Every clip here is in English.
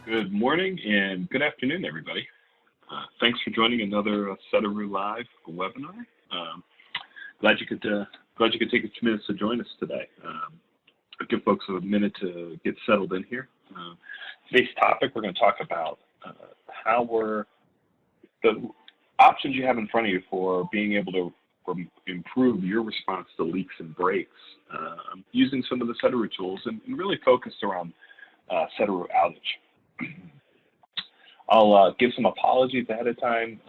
Good morning and good afternoon, everybody. Thanks for joining another Sedaru Live webinar. Glad you could take a few minutes to join us today. I'll give folks a minute to get settled in here. Today's topic, we're going to talk about the options you have in front of you for being able to improve your response to leaks and breaks using some of the Sedaru tools and really focused around Sedaru Outage. I'll give some apologies ahead of time.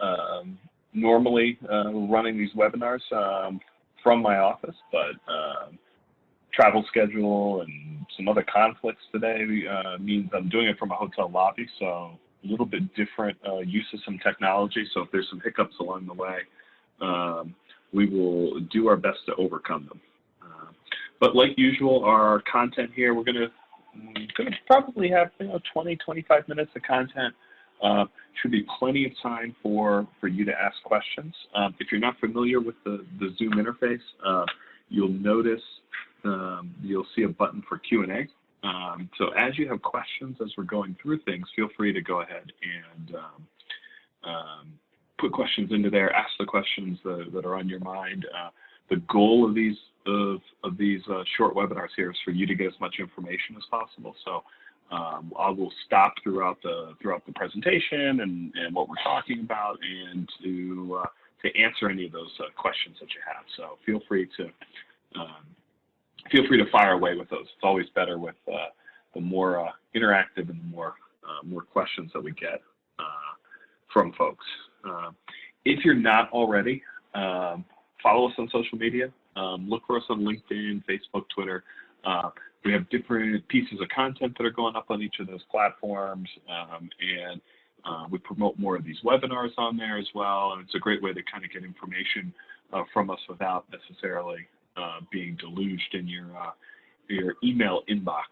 Normally, we're running these webinars from my office, but travel schedule and some other conflicts today means I'm doing it from a hotel lobby, so a little bit different use of some technology. So if there's some hiccups along the way, we will do our best to overcome them. But like usual, our content here, we're going to probably have 20, 25 minutes of content. Should be plenty of time for you to ask questions. If you're not familiar with the Zoom interface, you'll notice you'll see a button for Q&A. So as you have questions as we're going through things, feel free to go ahead and put questions into there, ask the questions that are on your mind. The goal of these short webinars here is for you to get as much information as possible. So I will stop throughout the presentation and what we're talking about, and to answer any of those questions that you have. So feel free to fire away with those. It's always better with the more interactive and the more questions that we get from folks. If you're not already, follow us on social media. Look for us on LinkedIn, Facebook, Twitter. We have different pieces of content that are going up on each of those platforms, and we promote more of these webinars on there as well. And it's a great way to kind of get information from us without necessarily being deluged in your email inbox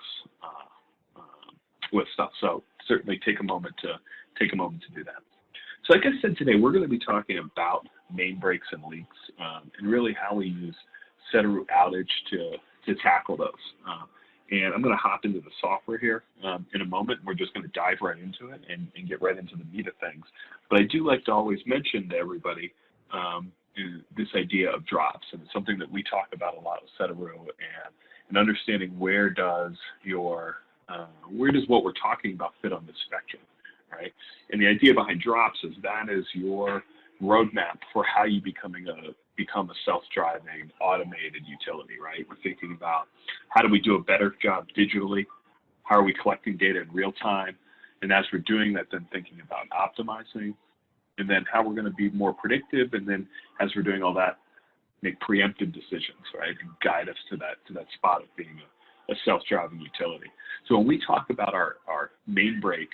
with stuff. So certainly take a moment to do that. So like I said, today we're going to be talking about main breaks and leaks, and really how we use Sedaru Outage to tackle those. And I'm going to hop into the software here in a moment. We're just going to dive right into it and get right into the meat of things. But I do like to always mention to everybody this idea of drops, and it's something that we talk about a lot with Sedaru, and understanding where does what we're talking about fit on the spectrum, right? And the idea behind drops is that is your roadmap for how you become a self-driving, automated utility, right? We're thinking about how do we do a better job digitally? How are we collecting data in real time? And as we're doing that, then thinking about optimizing, and then how we're going to be more predictive, and then as we're doing all that, make preemptive decisions, right? And guide us to that spot of being a self-driving utility. So when we talk about our main break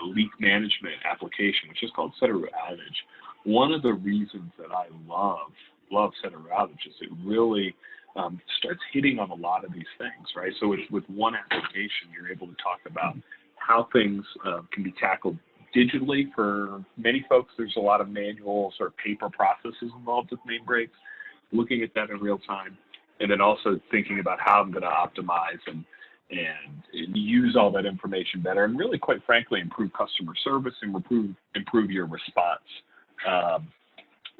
leak management application, which is called Sedaru Outage, one of the reasons that I love Sedaru Outage is it really starts hitting on a lot of these things, right? So with one application, you're able to talk about how things can be tackled digitally. For many folks, there's a lot of manual or paper processes involved with main breaks, looking at that in real time, and then also thinking about how I'm going to optimize and use all that information better, and really, quite frankly, improve customer service and improve your response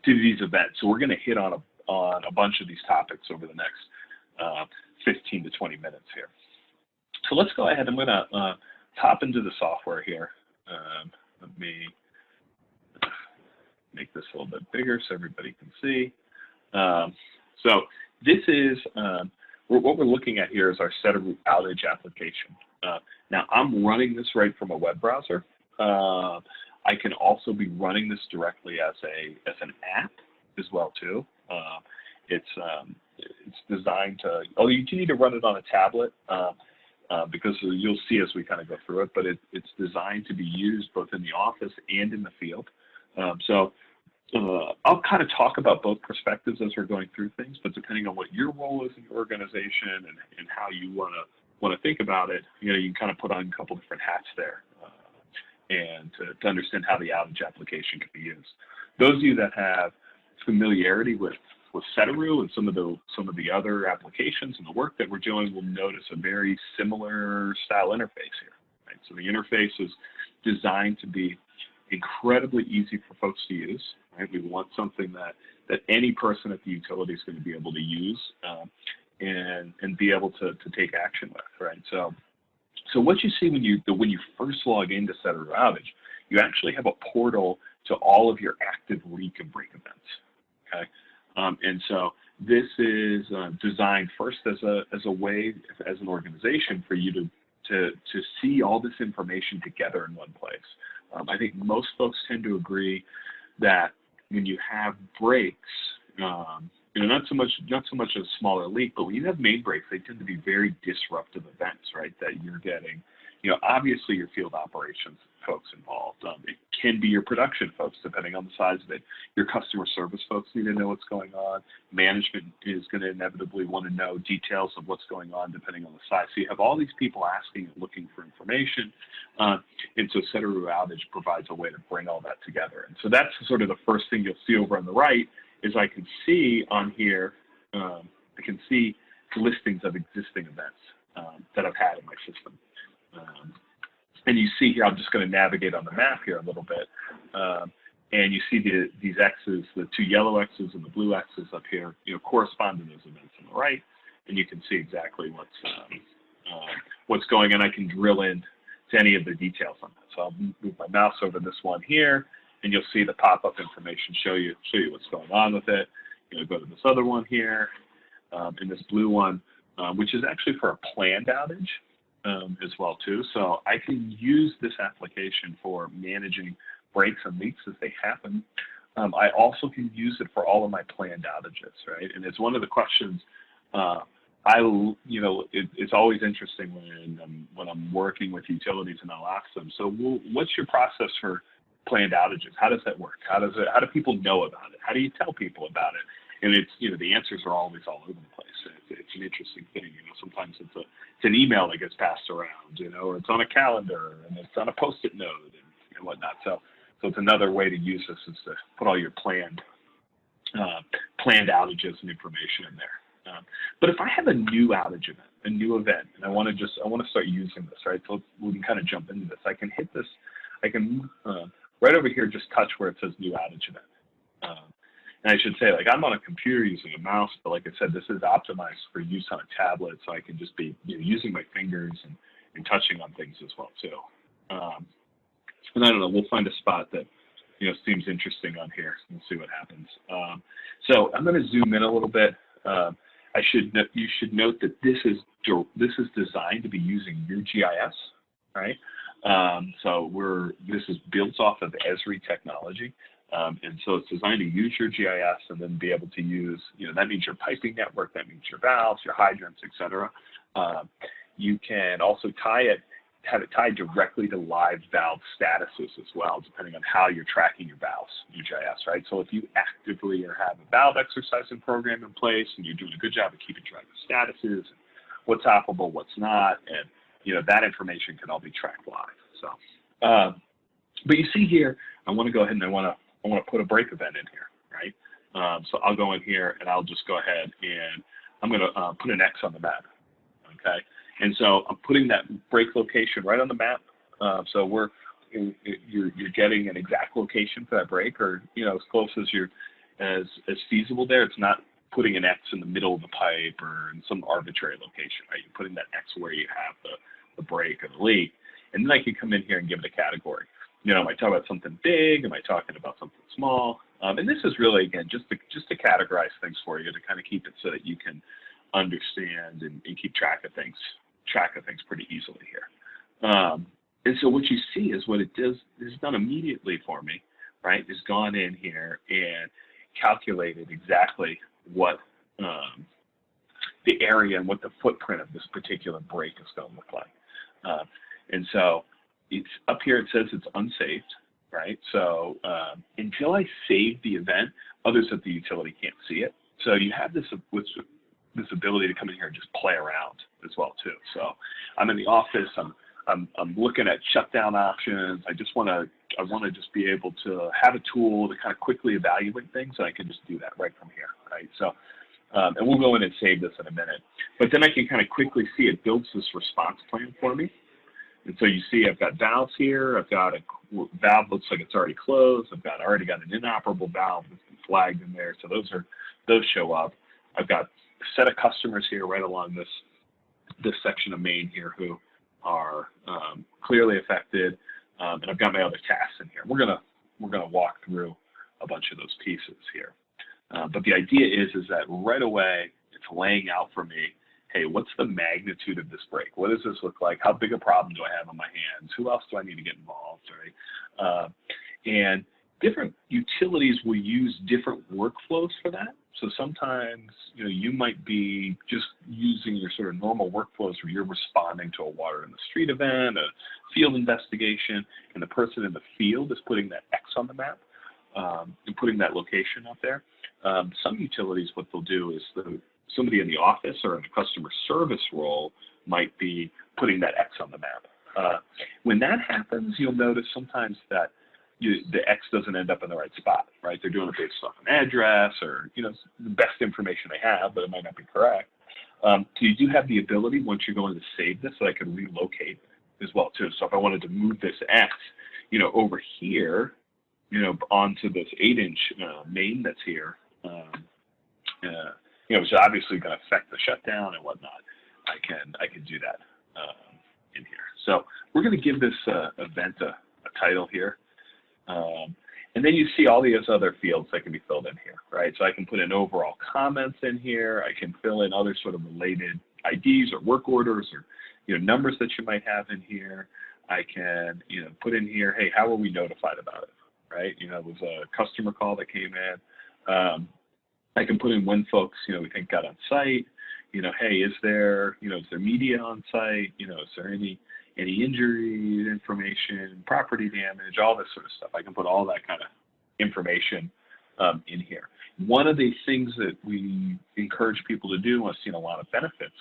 to these events. So we're going to hit on a bunch of these topics over the next 15 to 20 minutes here. So let's go ahead. I'm going to hop into the software here. Let me make this a little bit bigger so everybody can see. So this is what we're looking at here is our Sedaru Outage application. Now I'm running this right from a web browser. I can also be running this directly as an app as well too. It's designed to. Oh, you do need to run it on a tablet because you'll see as we kind of go through it. But it's designed to be used both in the office and in the field. I'll kind of talk about both perspectives as we're going through things, but depending on what your role is in your organization and how you want to think about it, you can kind of put on a couple different hats there, and to understand how the outage application can be used. Those of you that have familiarity with Sedaru and some of the other applications and the work that we're doing will notice a very similar style interface here. Right? So the interface is designed to be incredibly easy for folks to use. Right? We want something that any person at the utility is going to be able to use and be able to take action with. Right? So what you see when you first log into Sedaru Outage, you actually have a portal to all of your active leak and break events. Okay, and so this is designed first as a way, as an organization, for you to see all this information together in one place. I think most folks tend to agree that when you have breaks, not so much a smaller leak, but when you have main breaks, they tend to be very disruptive events, right? That you're getting, obviously your field operations folks involved. It can be your production folks, depending on the size of it. Your customer service folks need to know what's going on. Management is going to inevitably want to know details of what's going on, depending on the size. So you have all these people asking and looking for information. And so Sedaru Outage provides a way to bring all that together. And so that's sort of the first thing you'll see over on the right is I can see on here, I can see listings of existing events that I've had in my system. And you see here, I'm just going to navigate on the map here a little bit. And you see these X's, the two yellow X's and the blue X's up here, correspond to those events on the right. And you can see exactly what's going on. I can drill in to any of the details on that. So I'll move my mouse over this one here, and you'll see the pop-up information show you what's going on with it. Go to this other one here, and this blue one, which is actually for a planned outage. As well too. So I can use this application for managing breaks and leaks as they happen. I also can use it for all of my planned outages, right? And it's one of the questions it's always interesting when I'm working with utilities and I'll ask them, so what's your process for planned outages? How does that work? How do people know about it? How do you tell people about it? And it's, the answers are always all over the place. It's an interesting thing. Sometimes it's an email that gets passed around, or it's on a calendar and it's on a Post-it note and whatnot. So it's another way to use this is to put all your planned outages and information in there. But if I have a new outage event, a new event, and I want to start using this, right? So we can kind of jump into this. I can hit this. I can right over here just touch where it says new outage event. And I should say, I'm on a computer using a mouse, but like I said, this is optimized for use on a tablet, so I can just be using my fingers and touching on things as well too. And I don't know, we'll find a spot that seems interesting on here. We'll see what happens. So I'm going to zoom in a little bit. You should note that this is designed to be using your GIS, right? So this is built off of Esri technology. And so it's designed to use your GIS and then be able to use, that means your piping network, that means your valves, your hydrants, et cetera. You can also have it tied directly to live valve statuses as well, depending on how you're tracking your valves, your GIS, right? So if you actively have a valve exercising program in place and you're doing a good job of keeping track of statuses, and what's operable, what's not, and that information can all be tracked live. So, but you see here, I want to go ahead and I want to put a break event in here, right? So I'll go in here and I'll just go ahead and I'm going to put an X on the map, okay? And so I'm putting that break location right on the map. So you're getting an exact location for that break, or as close as feasible there. It's not putting an X in the middle of the pipe or in some arbitrary location, right? You're putting that X where you have the break or the leak, and then I can come in here and give it a category. Am I talking about something big? Am I talking about something small? And this is really, again, just to categorize things for you, to kind of keep it so that you can understand and keep track of things pretty easily here. And so what you see is what it does is done immediately for me, right? Is gone in here and calculated exactly what the area and what the footprint of this particular break is going to look like. And so it's up here, it says it's unsaved, right? So until I save the event, others at the utility can't see it. So you have this ability to come in here and just play around as well too. So I'm in the office, I'm I'm looking at shutdown options. I want to just be able to have a tool to kind of quickly evaluate things, and I can just do that right from here, right? So, and we'll go in and save this in a minute. But then I can kind of quickly see it builds this response plan for me. And so you see I've got valves here. I've got a valve looks like it's already closed. I've already got an inoperable valve that's been flagged in there. So those show up. I've got a set of customers here right along this section of main here who are clearly affected, and I've got my other tasks in here. We're gonna walk through a bunch of those pieces here. But the idea is that right away it's laying out for me, hey, what's the magnitude of this break? What does this look like? How big a problem do I have on my hands? Who else do I need to get involved, right? And different utilities will use different workflows for that. So sometimes, you might be just using your sort of normal workflows where you're responding to a water in the street event, a field investigation, and the person in the field is putting that X on the map and putting that location up there. Some utilities, what they'll do is somebody in the office or in the customer service role might be putting that X on the map. When that happens, you'll notice sometimes that the X doesn't end up in the right spot, right? They're doing it based off an address or, the best information they have, but it might not be correct. So you do have the ability, once you're going to save this, that I can relocate as well too. So if I wanted to move this X, over here, onto this 8-inch main that's here, which is obviously going to affect the shutdown and whatnot, I can do that in here. So we're going to give this event a title here. And then you see all these other fields that can be filled in here, right? So I can put in overall comments in here. I can fill in other sort of related IDs or work orders or, numbers that you might have in here. I can, put in here, hey, how were we notified about it, right? It was a customer call that came in. I can put in when folks, we think got on site, hey, is there media on site? Is there any injury information, property damage, all this sort of stuff. I can put all that kind of information in here. One of the things that we encourage people to do, and I've seen a lot of benefits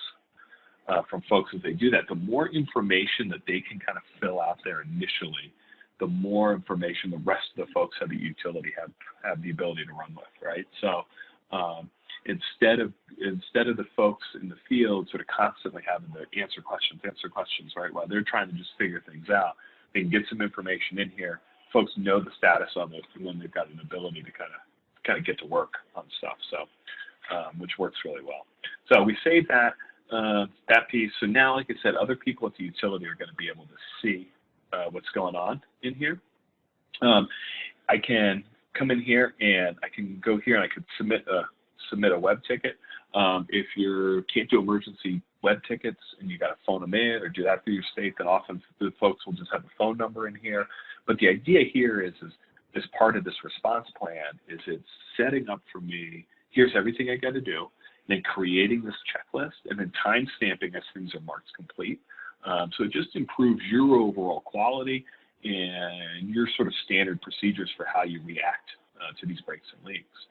from folks as they do that, the more information that they can kind of fill out there initially, the more information the rest of the folks at the utility have the ability to run with, right? So instead of the folks in the field sort of constantly having to answer questions, right? While they're trying to just figure things out, they can get some information in here. Folks know the status of it, and then they've got an ability to kind of get to work on stuff. So, which works really well. So we save that piece. So now, like I said, other people at the utility are going to be able to see what's going on in here. I can come in here and I can go here and I can submit a web ticket. If you can't do emergency web tickets and you got to phone them in or do that through your state, then often the folks will just have a phone number in here. But the idea here is as part of this response plan is it's setting up for me, here's everything I got to do, and then creating this checklist and then time stamping as things are marked complete. So it just improves your overall quality and your sort of standard procedures for how you react to these breaks and leaks.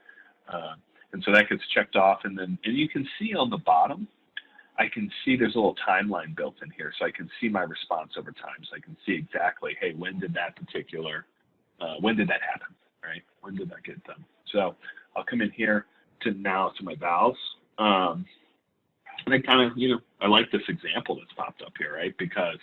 And so that gets checked off, and you can see on the bottom, I can see there's a little timeline built in here, so I can see my response over time. So I can see exactly, hey, when did that happen, right? When did that get done? So I'll come in here to my valves. And I kind of, I like this example that's popped up here, right? Because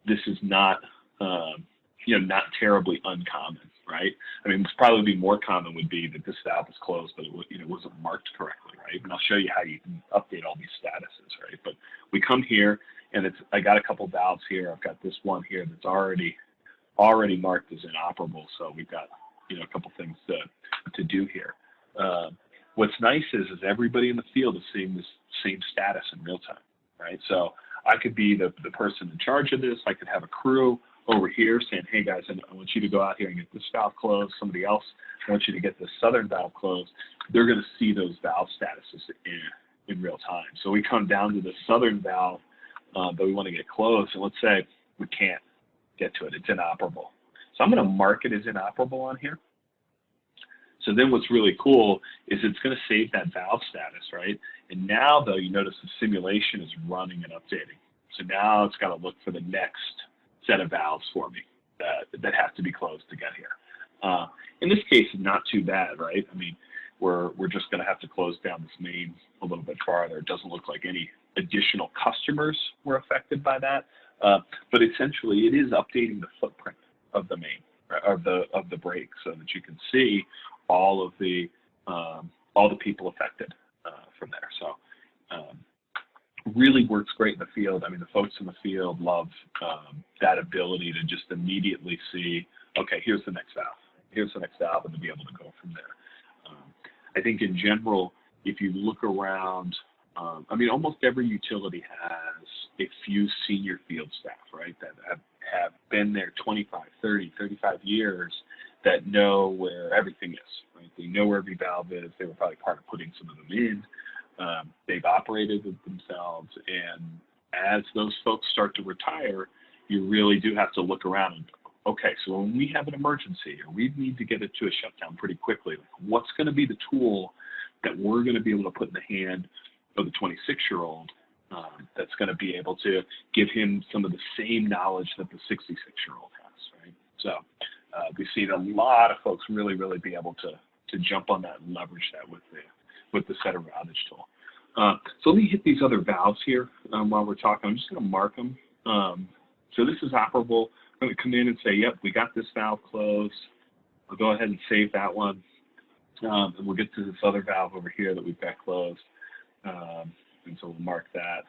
this is not, not terribly uncommon, right? I mean, what's probably more common would be that this valve is closed, but it wasn't marked correctly, right? And I'll show you how you can update all these statuses, right? But we come here, and I got a couple valves here. I've got this one here that's already marked as inoperable, so we've got a couple things to do here. What's nice is everybody in the field is seeing this same status in real time, right? So I could be the person in charge of this. I could have a crew over here saying, hey guys, I want you to go out here and get this valve closed. Somebody else, I want you to get this southern valve closed. They're going to see those valve statuses in real time. So we come down to the southern valve that we want to get closed, and let's say we can't get to it. It's inoperable. So I'm going to mark it as inoperable on here. So then what's really cool is it's going to save that valve status, right? And now, though, you notice the simulation is running and updating. So now it's got to look for the next set of valves for me that have to be closed to get here. In this case, not too bad, right? I mean, we're just going to have to close down this main a little bit farther. It doesn't look like any additional customers were affected by that, but essentially it is updating the footprint of the main, of the break, so that you can see all the people affected from there. So really works great in the field. I mean, the folks in the field love that ability to just immediately see, okay, here's the next valve. Here's the next valve, and to be able to go from there. I think in general, if you look around, I mean, almost every utility has a few senior field staff, right, that have been there 25, 30, 35 years that know where everything is, right? They know where every valve is. They were probably part of putting some of them in. They've operated it themselves, and as those folks start to retire, you really do have to look around and, okay, so when we have an emergency or we need to get it to a shutdown pretty quickly, like, what's going to be the tool that we're going to be able to put in the hand of the 26-year-old that's going to be able to give him some of the same knowledge that the 66-year-old has, right? So we've seen a lot of folks really be able to jump on that and leverage that with the Sedaru Outage tool. So let me hit these other valves here while we're talking. I'm just going to mark them. So this is operable. I'm going to come in and say, yep, we got this valve closed. I'll go ahead and save that one. And we'll get to this other valve over here that we've got closed. And so we'll mark that.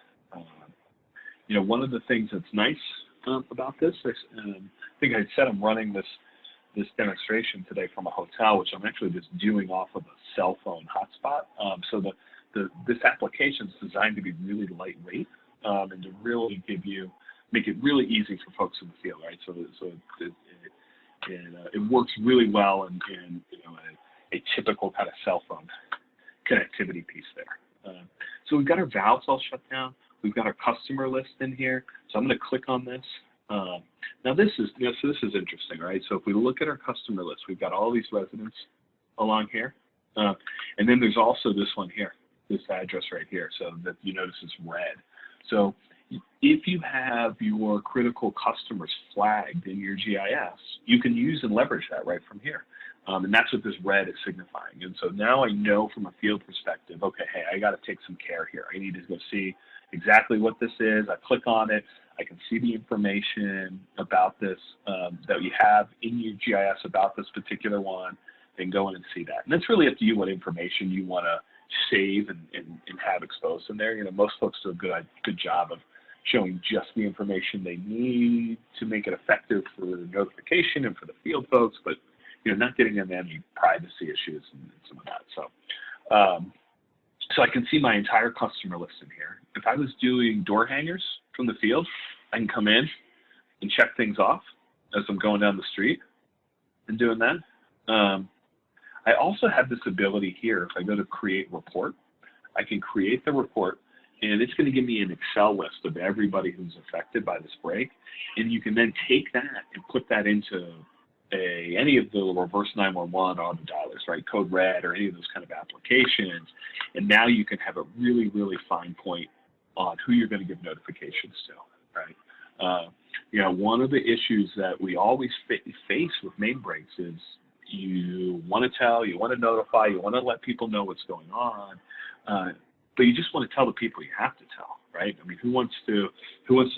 You know, one of the things that's nice about this, I think I said I'm running this demonstration today from a hotel, which I'm actually just doing off of a cell phone hotspot. So this application is designed to be really lightweight and to really make it really easy for folks in the field, right? So it works really well in you know, a typical kind of cell phone connectivity piece there. So we've got our valves all shut down. We've got our customer list in here. So I'm going to click on this. Now this is interesting, right? So if we look at our customer list, we've got all these residents along here, and then there's also this one here, this address right here. So that you notice is red. So if you have your critical customers flagged in your GIS, you can use and leverage that right from here. And that's what this red is signifying. And so now I know from a field perspective, okay, hey, I got to take some care here. I need to go see exactly what this is. I click on it. I can see the information about this that you have in your GIS about this particular one, and go in and see that. And it's really up to you what information you want to save and have exposed in there. You know, most folks do a good job of showing just the information they need to make it effective for the notification and for the field folks, but you know, not getting into any privacy issues and some of that. So I can see my entire customer list in here. If I was doing door hangers from the field, I can come in and check things off as I'm going down the street and doing that. I also have this ability here. If I go to create report, I can create the report, and it's going to give me an Excel list of everybody who's affected by this break. And you can then take that and put that into any of the reverse 911 auto dialers, right? Code Red or any of those kind of applications. And now you can have a really fine point on who you're going to give notifications to, right? You know, one of the issues that we always face with main breaks is you want to tell, you want to notify, you want to let people know what's going on, but you just want to tell the people you have to tell, right? I mean, who wants to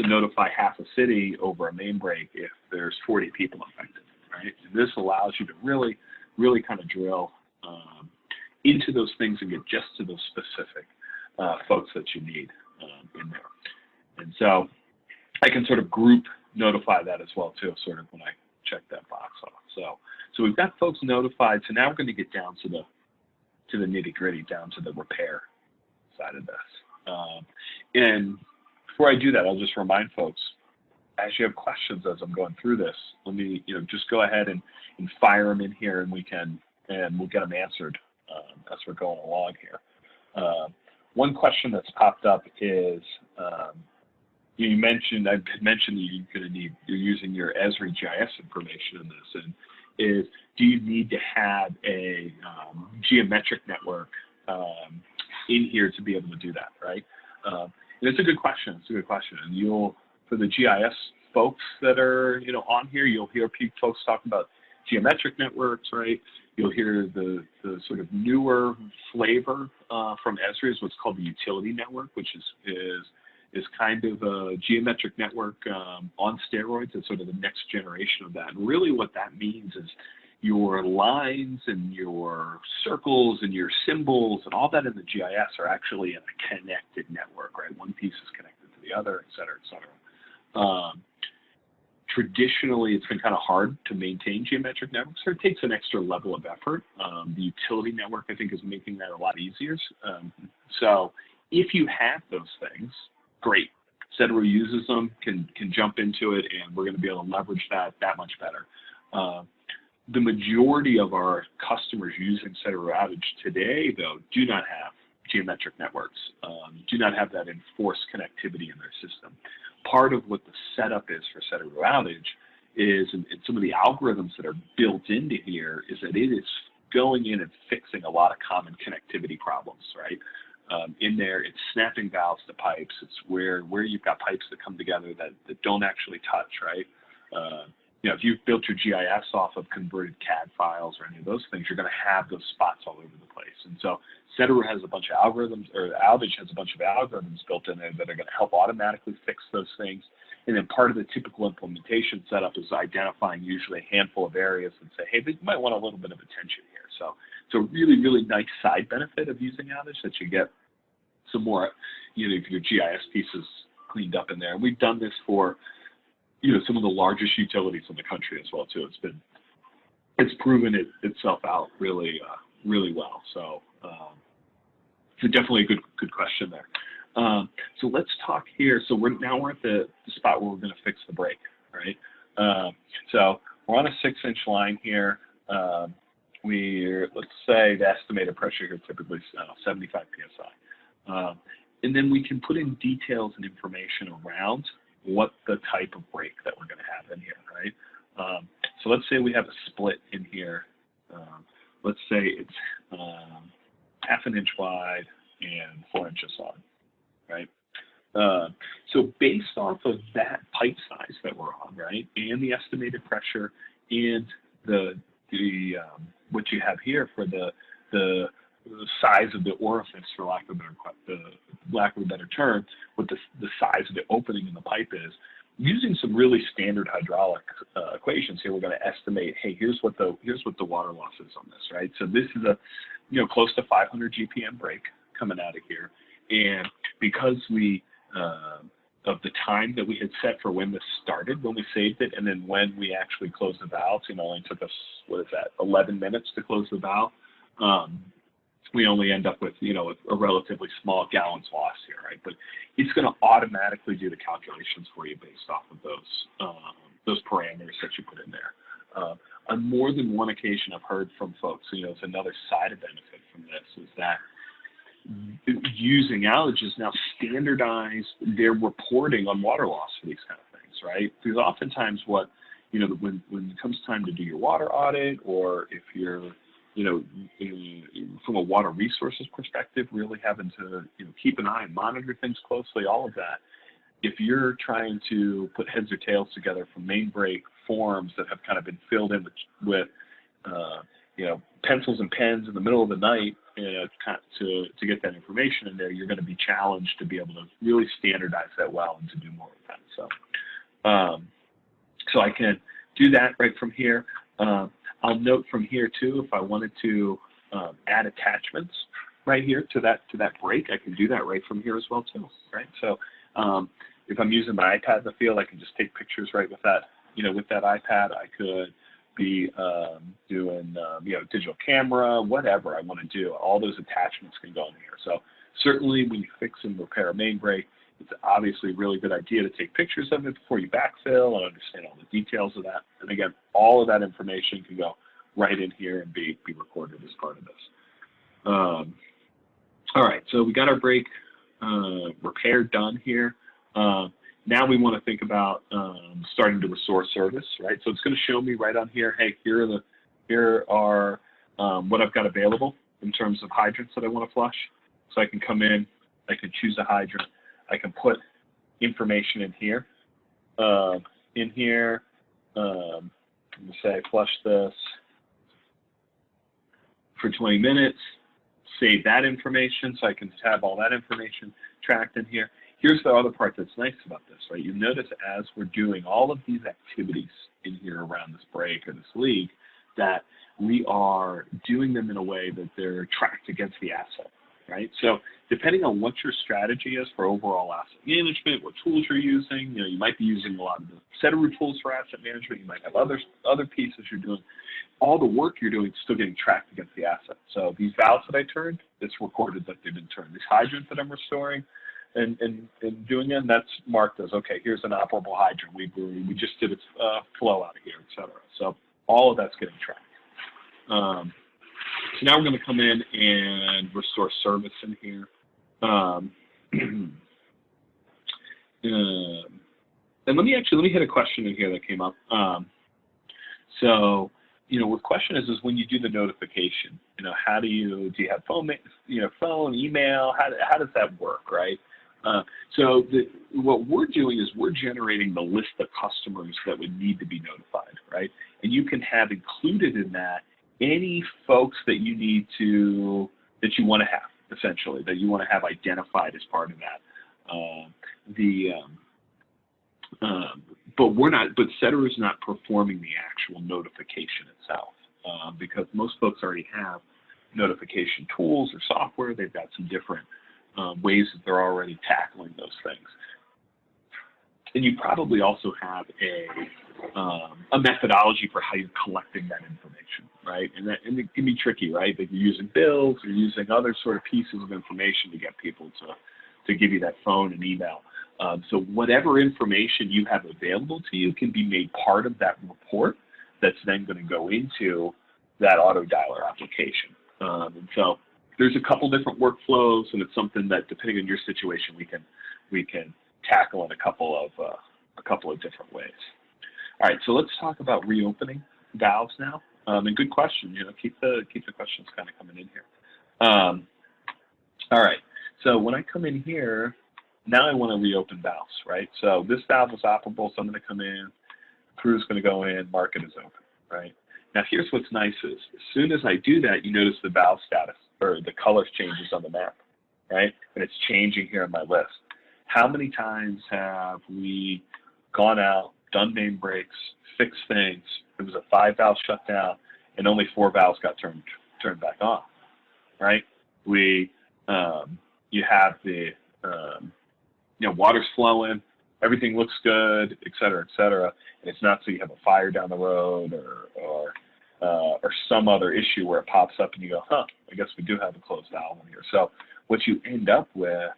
notify half a city over a main break if there's 40 people affected, right? And this allows you to really kind of drill into those things and get just to those specific folks that you need in there. And so I can sort of group notify that as well too, sort of when I check that box off. So we've got folks notified. So now we're going to get down to the nitty gritty, down to the repair side of this. And before I do that, I'll just remind folks, as you have questions as I'm going through this, let me, you know, just go ahead and fire them in here, and we'll get them answered as we're going along here. One question that's popped up is, you mentioned, I mentioned that you're using your Esri GIS information in this, and do you need to have a geometric network in here to be able to do that, right? It's a good question. It's a good question. And you'll, for the GIS folks that are, on here, you'll hear folks talk about geometric networks, right? You'll hear the sort of newer flavor from Esri is what's called the utility network, which is kind of a geometric network on steroids. It's sort of the next generation of that. And really what that means is your lines and your circles and your symbols and all that in the GIS are actually in a connected network, right? One piece is connected to the other, et cetera, et cetera. Traditionally, it's been kind of hard to maintain geometric networks, so it takes an extra level of effort. The utility network, I think, is making that a lot easier. So if you have those things, great. Sedaru uses them, can jump into it, and we're going to be able to leverage that much better. The majority of our customers using Sedaru Outage today, though, do not have geometric networks, do not have that enforced connectivity in their system. Part of what the setup is for Sedaru Outage is, and some of the algorithms that are built into here, is that it is going in and fixing a lot of common connectivity problems, right? In there, it's snapping valves to pipes. It's where you've got pipes that come together that don't actually touch, right? If you've built your GIS off of converted CAD files or any of those things, you're going to have those spots all over the place. And so Sedaru has a bunch of algorithms, or Outage has a bunch of algorithms built in there that are going to help automatically fix those things. And then part of the typical implementation setup is identifying usually a handful of areas and say, hey, you might want a little bit of attention here. So it's a really, really nice side benefit of using Outage, that you get some more, your GIS pieces cleaned up in there. And we've done this for some of the largest utilities in the country as well too. It's proven itself out really really well. So definitely a good question there. So let's talk here. So we're at the spot where we're going to fix the break, right? So we're on a 6-inch line here. Let's say the estimated pressure here typically is 75 psi. And then we can put in details and information around what the type of break that we're going to have in here, right? So let's say we have a split in here. Let's say it's half an inch wide and 4 inches long, right? So based off of that pipe size that we're on, right, and the estimated pressure and the what you have here for the size of the orifice, for lack of a better term, what the size of the opening in the pipe is, using some really standard hydraulic equations here, we're going to estimate, hey, here's what the water loss is on this, right? So this is a close to 500 GPM break coming out of here, and because of the time that we had set for when this started, when we saved it, and then when we actually closed the valves, it only took us, 11 minutes to close the valve. We only end up with, a relatively small gallons loss here, right? But it's going to automatically do the calculations for you based off of those parameters that you put in there. On more than one occasion, I've heard from folks, it's another side benefit from this, is that using Outage is now standardized their reporting on water loss for these kind of things, right? Because oftentimes when it comes time to do your water audit, or if you're from a water resources perspective, really having to, keep an eye and monitor things closely, all of that. If you're trying to put heads or tails together from main break forms that have kind of been filled in with pencils and pens in the middle of the night, to get that information in there, you're going to be challenged to be able to really standardize that well and to do more with that. So I can do that right from here. I'll note from here too, if I wanted to add attachments right here to that break, I can do that right from here as well too, right? So if I'm using my iPad in the field, I can just take pictures right with that, with that iPad. I could be doing, digital camera, whatever I want to do. All those attachments can go in here. So certainly when you fix and repair a main break, it's obviously a really good idea to take pictures of it before you backfill and understand all the details of that. And again, all of that information can go right in here and be recorded as part of this. All right, so we got our break repair done here. Now we want to think about starting to restore service, right? So it's going to show me right on here, hey, here are what I've got available in terms of hydrants that I want to flush. So I can come in, I can choose a hydrant. I can put information in here. Let me say flush this for 20 minutes, save that information so I can have all that information tracked in here. Here's the other part that's nice about this, right? You notice as we're doing all of these activities in here around this break or this league, that we are doing them in a way that they're tracked against the asset, right? So depending on what your strategy is for overall asset management, what tools you're using, you might be using a lot of the Sedaru tools for asset management. You might have other pieces you're doing. All the work you're doing is still getting tracked against the asset. So these valves that I turned, it's recorded that they've been turned. These hydrants that I'm restoring and doing it, that's marked as, okay, here's an operable hydrant. We just did its flow out of here, et cetera. So all of that's getting tracked. So now we're going to come in and restore service in here. And let me hit a question in here that came up. So, what question is when you do the notification, how do you have phone, phone, email, how does that work, right? So what we're doing is we're generating the list of customers that would need to be notified, right? And you can have included in that any folks that you need to, that you want to have, essentially, that you want to have identified as part of that. But Sedaru is not performing the actual notification itself, because most folks already have notification tools or software. They've got some different ways that they're already tackling those things. And you probably also have a methodology for how you're collecting that information, right? And it can be tricky, right? That you're using bills, you're using other sort of pieces of information to get people to give you that phone and email. So whatever information you have available to you can be made part of that report that's then going to go into that auto dialer application. And so there's a couple different workflows, and it's something that, depending on your situation, we can tackle in a couple of different ways. All right, so let's talk about reopening valves now. And good question. Keep the questions kind of coming in here. All right, so when I come in here, now I want to reopen valves, right? So this valve is operable, so I'm going to come in, crew's going to go in, mark it as open, right? Now here's what's nice is, as soon as I do that, you notice the valve status, or the color changes on the map, right? And it's changing here on my list. How many times have we gone out, done main breaks, fixed things, it was a 5-valve shutdown, and only 4 valves got turned back on, right? You have the, water's flowing, everything looks good, et cetera, and it's not so you have a fire down the road or some other issue where it pops up and you go, I guess we do have a closed valve in here. So what you end up with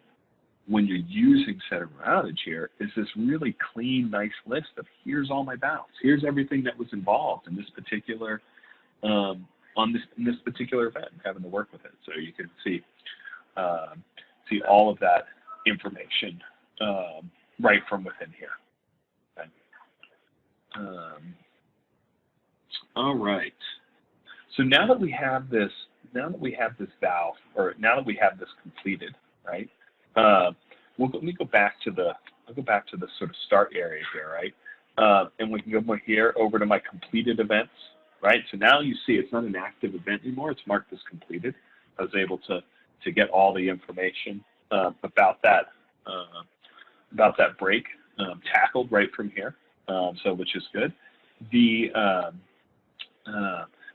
when you're using Sedaru Outage here is this really clean, nice list of here's all my valves, here's everything that was involved in this particular in this particular event, having to work with it. So you can see all of that information right from within here. Okay. All right. So now that we have this valve, or now that we have this completed, right? Let me go back to the sort of start area here, right? And we can go more here over to my completed events, right? So now you see it's not an active event anymore. It's marked as completed. I was able to get all the information about that break tackled right from here. So which is good.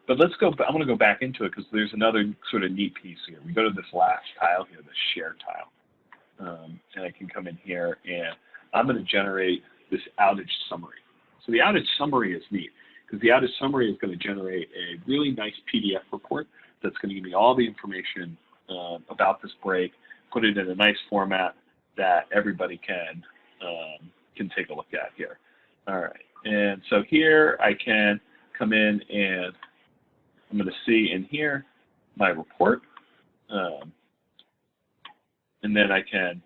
But let's go. I want to go back into it because there's another sort of neat piece here. We go to this last tile here, the share tile, and I can come in here and I'm going to generate this outage summary. So the outage summary is neat because the outage summary is going to generate a really nice PDF report that's going to give me all the information about this break, put it in a nice format that everybody can take a look at here. All right, and so here I can come in and I'm going to see in here my report, and then I can,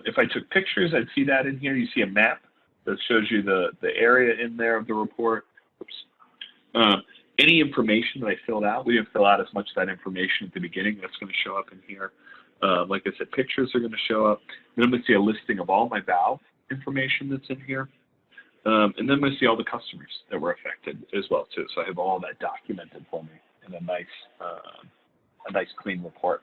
if I took pictures, I'd see that in here. You see a map that shows you the area in there of the report. Oops. Any information that I filled out, we didn't fill out as much of that information at the beginning. That's going to show up in here. Like I said, pictures are going to show up. Then I'm going to see a listing of all my valve information that's in here. And then I'm going to see all the customers that were affected as well too. So I have all that documented for me in a nice clean report.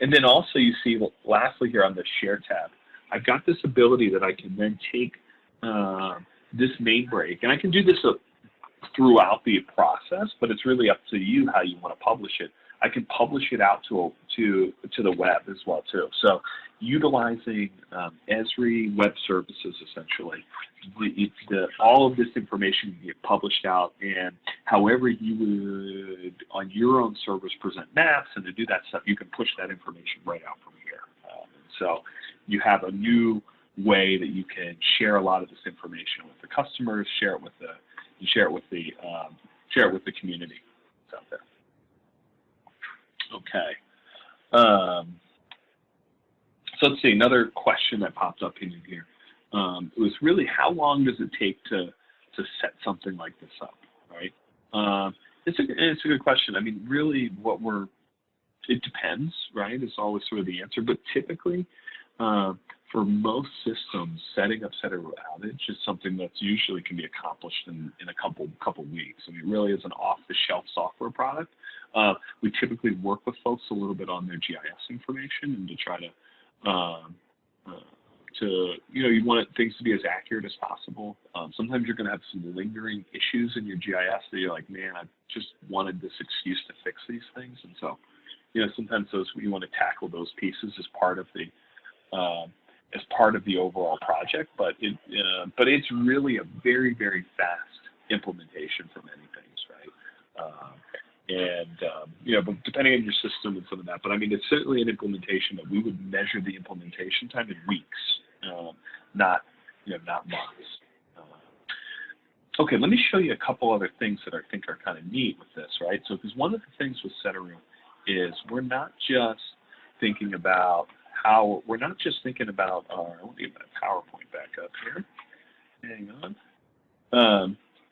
And then also you see, lastly here on the Share tab, I've got this ability that I can then take this main break, and I can do this throughout the process, but it's really up to you how you want to publish it. I can publish it out to the web as well too. So utilizing Esri Web Services, essentially, all of this information can get published out, and however you would on your own servers present maps and to do that stuff, you can push that information right out from here. So you have a new way that you can share a lot of this information with the customers, share it with the community out there. Okay. So let's see, another question that popped up in here. It was really, how long does it take to set something like this up, right? It's a good question. I mean, really it depends, right? It's always sort of the answer, but typically, for most systems, setting up Sedaru Outage is something that's usually can be accomplished in a couple weeks. I mean, it really is an off-the-shelf software product. We typically work with folks a little bit on their GIS information and to try to you want things to be as accurate as possible. Sometimes you're going to have some lingering issues in your GIS that you're like, man, I just wanted this excuse to fix these things. And so, sometimes you want to tackle those pieces as part of the overall project, but it's really a very, very fast implementation for many things, right? But depending on your system and some of that, but I mean, it's certainly an implementation that we would measure the implementation time in weeks, not months. Okay, let me show you a couple other things that I think are kind of neat with this, right? So, because one of the things with Sedaru is we're not just thinking about I want to get my PowerPoint back up here. Hang on.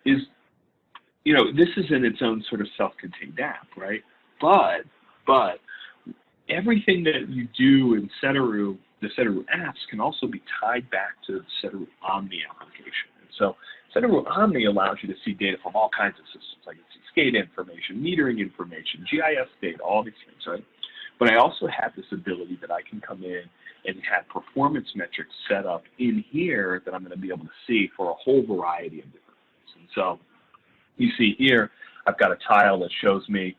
This is in its own sort of self-contained app, right? But everything that you do in Sedaru, the Sedaru apps, can also be tied back to the Sedaru Omni application. And so Sedaru Omni allows you to see data from all kinds of systems. I can see SCADA information, metering information, GIS data, all these things, right? But I also have this ability that I can come in and have performance metrics set up in here that I'm going to be able to see for a whole variety of different things. And so you see here, I've got a tile that shows me,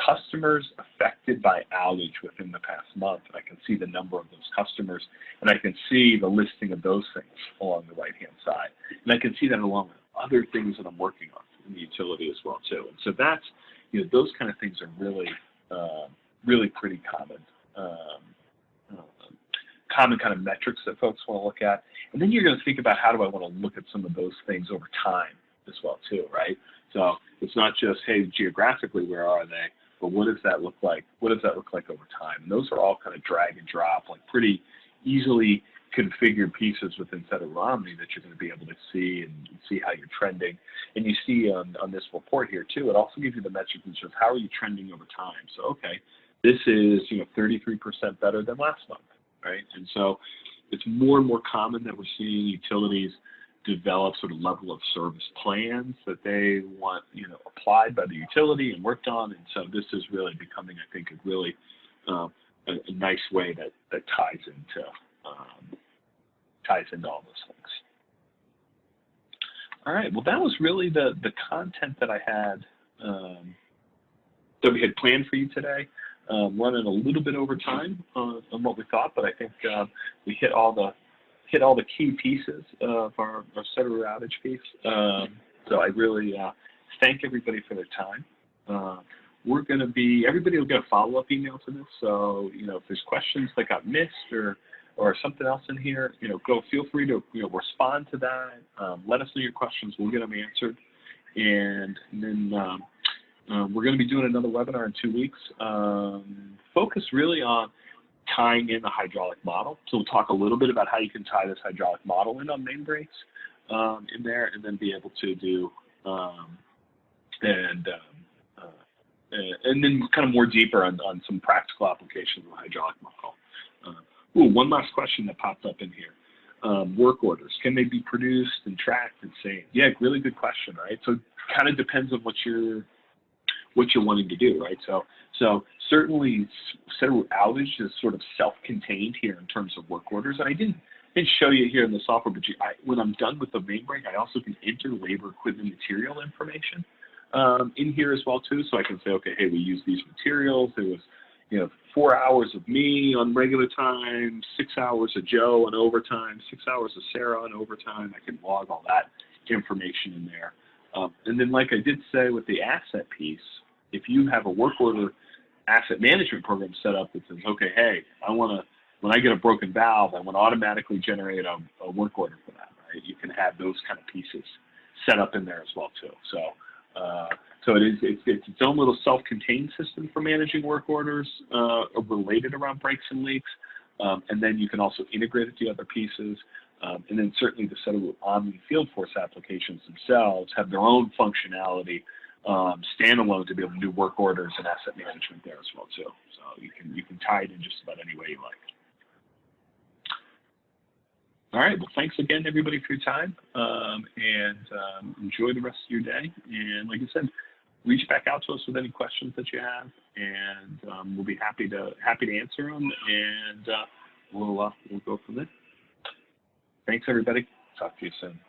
customers affected by outage within the past month. And I can see the number of those customers, and I can see the listing of those things along the right-hand side. And I can see that along with other things that I'm working on in the utility as well, too. And so that's, those kind of things are really pretty common kind of metrics that folks want to look at. And then you're going to think about, how do I want to look at some of those things over time as well too, right? So it's not just, hey, geographically, where are they, but what does that look like? What does that look like over time? And those are all kind of drag and drop, like pretty easily configured pieces within Sedaru Omni that you're going to be able to see and see how you're trending. And you see on this report here too, it also gives you the metrics that shows how are you trending over time. So, okay, this is 33% better than last month, right? And so it's more and more common that we're seeing utilities develop sort of level of service plans that they want, applied by the utility and worked on. And so this is really becoming, I think, a really a nice way that ties into all those things. All right. Well, that was really the content that I had that we had planned for you today. Running a little bit over time on what we thought, but I think we hit all the key pieces of our Sedaru Outage piece. So I really thank everybody for their time. Everybody will get a follow-up email to this. So if there's questions that got missed or something else in here, feel free to respond to that. Let us know your questions. We'll get them answered, and then. We're going to be doing another webinar in 2 weeks, focused really on tying in the hydraulic model. So we'll talk a little bit about how you can tie this hydraulic model in on main breaks in there, and then be able to do and then kind of more deeper on some practical applications of hydraulic muscle. One last question that popped up in here. Work orders, can they be produced and tracked and saved? Yeah, really good question, right? So it kind of depends on what you're wanting to do, right? So certainly Sedaru Outage is sort of self-contained here in terms of work orders. And I didn't show you here in the software, but when I'm done with the main break, I also can enter labor, equipment, material information in here as well too. So I can say, okay, hey, we use these materials. There was 4 hours of me on regular time, 6 hours of Joe on overtime, 6 hours of Sarah on overtime. I can log all that information in there. And then like I did say with the asset piece, if you have a work order asset management program set up that says, okay, hey, when I get a broken valve, I want to automatically generate a work order for that, right? You can have those kind of pieces set up in there as well too. So it's its own little self-contained system for managing work orders related around breaks and leaks. And then you can also integrate it to other pieces. And then certainly the Sedaru Omni Field Force applications themselves have their own functionality standalone to be able to do work orders and asset management there as well too. So you can tie it in just about any way you like. All right, well, thanks again, everybody, for your time, and enjoy the rest of your day. And like I said, reach back out to us with any questions that you have, and we'll be happy to answer them, and we'll go from there. Thanks, everybody. Talk to you soon.